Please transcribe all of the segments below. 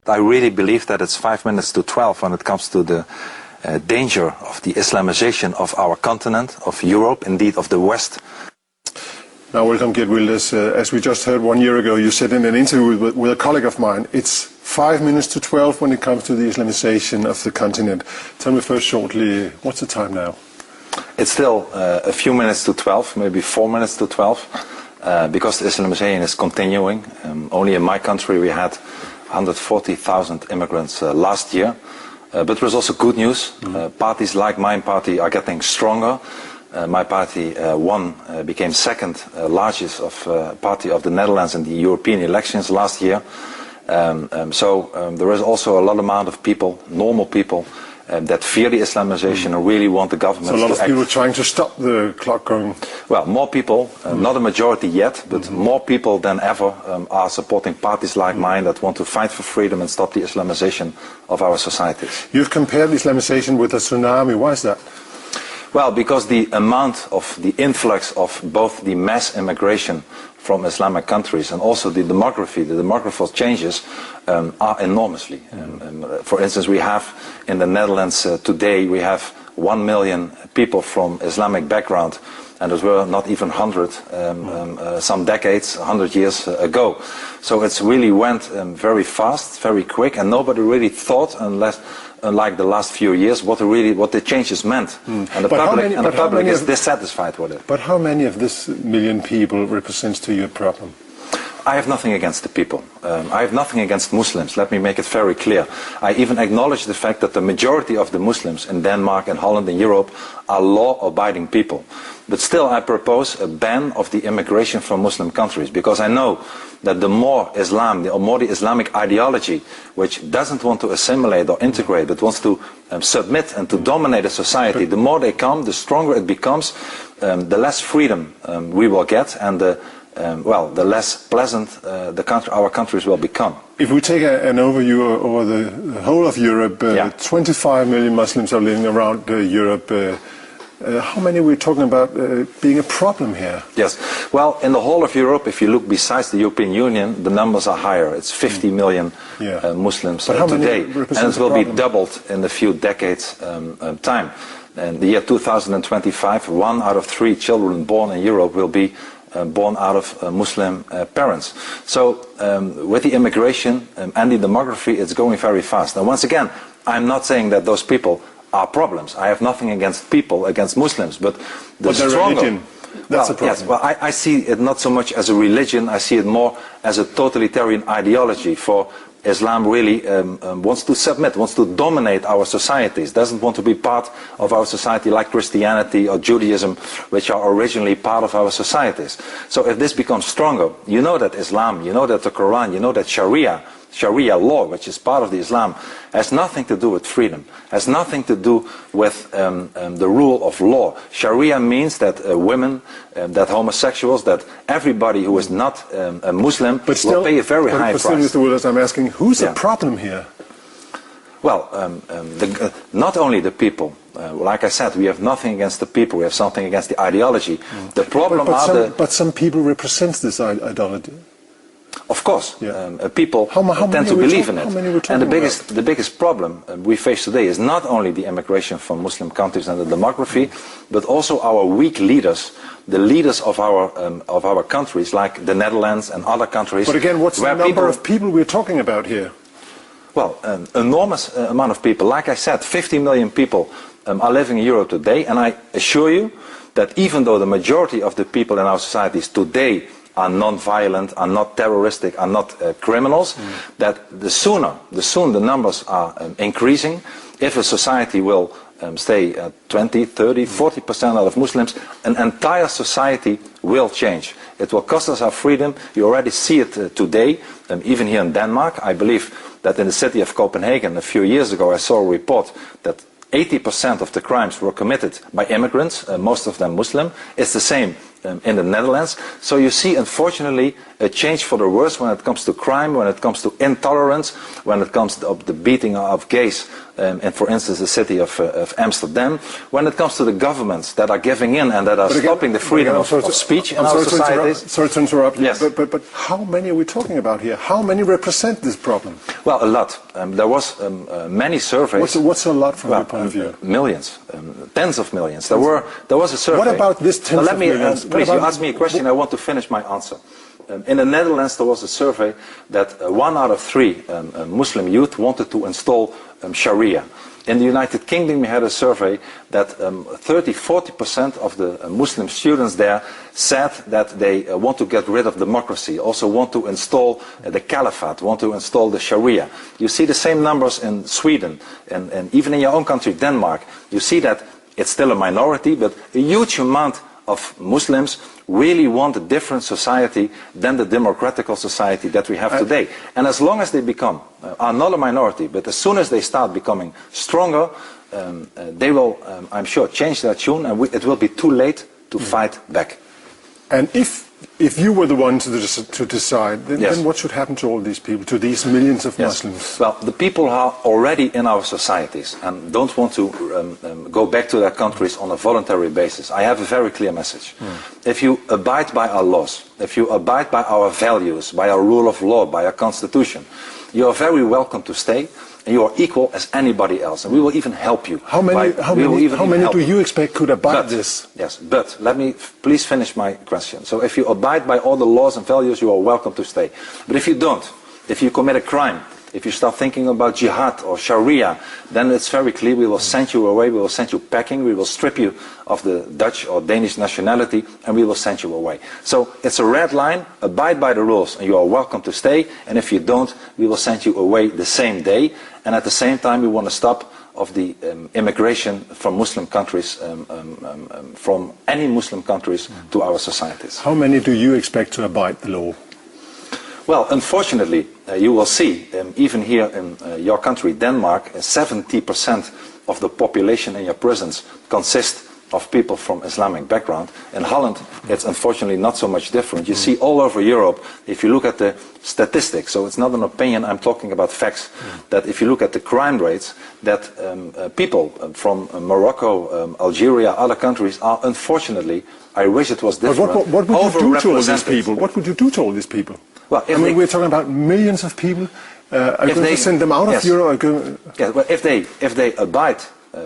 I really believe that it's 5 minutes to 12 when it comes to the danger of the Islamization of our continent, of Europe, indeed of the West. Now, welcome, Geert Wilders. As we just heard 1 year ago, you said in an interview with a colleague of mine, it's 5 minutes to 12 when it comes to the Islamization of the continent. Tell me first shortly, what's the time now? It's still a few minutes to 12, maybe 4 minutes to 12, because the Islamization is continuing. Only in my country we had 140,000 immigrants last year. But there's also good news. Parties like my party are getting stronger. My party became second largest party of the Netherlands in the European elections last year. So there is also a lot amount of people, normal people, that fear the Islamization and really want the government to act. So a lot of people trying to stop the clock going? Well, more people, not a majority yet, but more people than ever are supporting parties like mine that want to fight for freedom and stop the Islamization of our societies. You've compared the Islamization with a tsunami. Why is that? Well, because the amount of the influx of both the mass immigration from Islamic countries and also the demographical changes are enormously. For instance, we have in the Netherlands today, we have 1 million people from Islamic background, and those were not even 100 some decades, 100 years ago. So it's really went very fast, very quick, and nobody really thought, unlike the last few years, what the changes meant. And the public is dissatisfied with it. But how many of this million people represents to you a problem? I have nothing against the people. I have nothing against Muslims. Let me make it very clear. I even acknowledge the fact that the majority of the Muslims in Denmark and Holland and Europe are law-abiding people. But still I propose a ban of the immigration from Muslim countries, because I know that the more Islam, the more the Islamic ideology, which doesn't want to assimilate or integrate, but wants to submit and to dominate a society, the more they come, the stronger it becomes, the less freedom we will get, and the less pleasant our countries will become. If we take an overview over the whole of Europe, 25 million Muslims are living around Europe. How many are we talking about being a problem here? Yes. Well, in the whole of Europe, if you look besides the European Union, the numbers are higher. It's 50 million Muslims today. And it will be doubled in a few decades' time. In the year 2025, 1 out of 3 children born in Europe will be born out of Muslim parents. So with the immigration and the demography, it's going very fast. And once again, I'm not saying that those people are problems. I have nothing against people, against Muslims, but the religion, that's a problem. Yes, well, I see it not so much as a religion, I see it more as a totalitarian ideology. For Islam really wants to submit, wants to dominate our societies, doesn't want to be part of our society like Christianity or Judaism, which are originally part of our societies. So if this becomes stronger, you know that Islam, you know that the Quran, you know that Sharia law, which is part of the Islam, has nothing to do with freedom, has nothing to do with the rule of law. Sharia means that women, that homosexuals, that everybody who is not a Muslim will pay a very high price. But still, Mr. Wilders, I'm asking, who's the problem here? Well, not only the people. Like I said, we have nothing against the people, we have something against the ideology. The problem but some people represent this ideology. Of course, people tend to believe in it. And the biggest problem we face today is not only the immigration from Muslim countries and the demography, but also our weak leaders, the leaders of our countries, like the Netherlands and other countries. But again, what's the number of people we're talking about here? Well, an enormous amount of people. Like I said, 50 million people are living in Europe today, and I assure you that even though the majority of the people in our societies today are non-violent, are not terroristic, are not criminals, that the sooner the numbers are increasing. If a society will stay at 20, 30, 40% out of Muslims, an entire society will change. It will cost us our freedom. You already see it today, even here in Denmark. I believe that in the city of Copenhagen a few years ago I saw a report that 80% of the crimes were committed by immigrants, most of them Muslim. It's the same in the Netherlands. So you see, unfortunately, a change for the worse when it comes to crime, when it comes to intolerance, when it comes to the beating of gays in, for instance, the city of Amsterdam. When it comes to the governments that are giving in and that are stopping the freedom of speech in our societies. Sorry to interrupt you, yes. but how many are we talking about here? How many represent this problem? Well, a lot. There was many surveys. What's a lot from your point of view? Millions, tens of millions. There was a survey. What about this tens of millions? Please, you asked me a question. I want to finish my answer. In the Netherlands, there was a survey that 1 out of 3 Muslim youth wanted to install Sharia. In the United Kingdom, we had a survey that 30–40% of the Muslim students there said that they want to get rid of democracy, also want to install the caliphate, want to install the Sharia. You see the same numbers in Sweden and even in your own country, Denmark. You see that it's still a minority, but a huge amount of Muslims really want a different society than the democratical society that we have today. And as long as they are not a minority, but as soon as they start becoming stronger, they will, I'm sure, change their tune, and it will be too late to fight back. And if you were the one to decide, then what should happen to all these people, to these millions of Muslims? Well, the people are already in our societies and don't want to go back to their countries on a voluntary basis. I have a very clear message. If you abide by our laws, if you abide by our values, by our rule of law, by our constitution, you are very welcome to stay. And you are equal as anybody else, and we will even help you. How many do you expect could abide this? Yes, but let me please finish my question. So if you abide by all the laws and values, you are welcome to stay. But if you don't, if you commit a crime, if you start thinking about jihad or Sharia, then it's very clear we will send you away, we will send you packing, we will strip you of the Dutch or Danish nationality, and we will send you away. So it's a red line, abide by the rules, and you are welcome to stay, and if you don't, we will send you away the same day, and at the same time we want to stop of the immigration from Muslim countries, from any Muslim countries to our societies. How many do you expect to abide the law? Well, unfortunately, you will see, even here in your country, Denmark, 70% of the population in your prisons consist of people from Islamic background. In Holland, it's unfortunately not so much different. You see all over Europe, if you look at the statistics, so it's not an opinion, I'm talking about facts, that if you look at the crime rates, that people from Morocco, Algeria, other countries are unfortunately, I wish it was different, what would you do to all these people? What would you do to all these people? Well, I mean, we're talking about millions of people. Are you going to send them out of Europe? Well, if they abide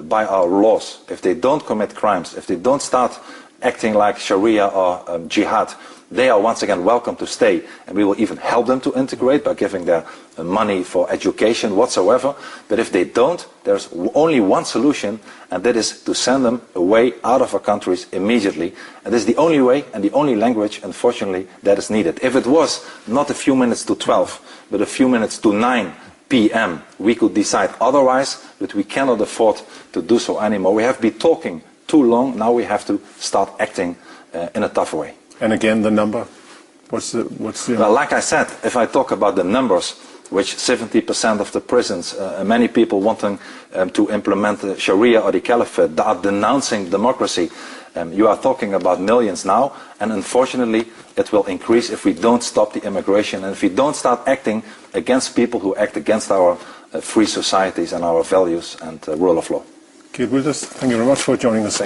by our laws, if they don't commit crimes, if they don't start acting like Sharia or jihad, they are once again welcome to stay, and we will even help them to integrate by giving them money for education whatsoever. But if they don't, there's only one solution, and that is to send them away out of our countries immediately. And this is the only way and the only language, unfortunately, that is needed. If it was not a few minutes to 12, but a few minutes to 9 p.m., we could decide otherwise, but we cannot afford to do so anymore. We have been talking too long, now we have to start acting in a tough way. And again, the number? What's the Well, like I said, if I talk about the numbers, which 70% of the prisons, many people wanting to implement the Sharia or the Caliphate, that are denouncing democracy, you are talking about millions now, and unfortunately it will increase if we don't stop the immigration and if we don't start acting against people who act against our free societies and our values and rule of law. Geert, thank you very much for joining us.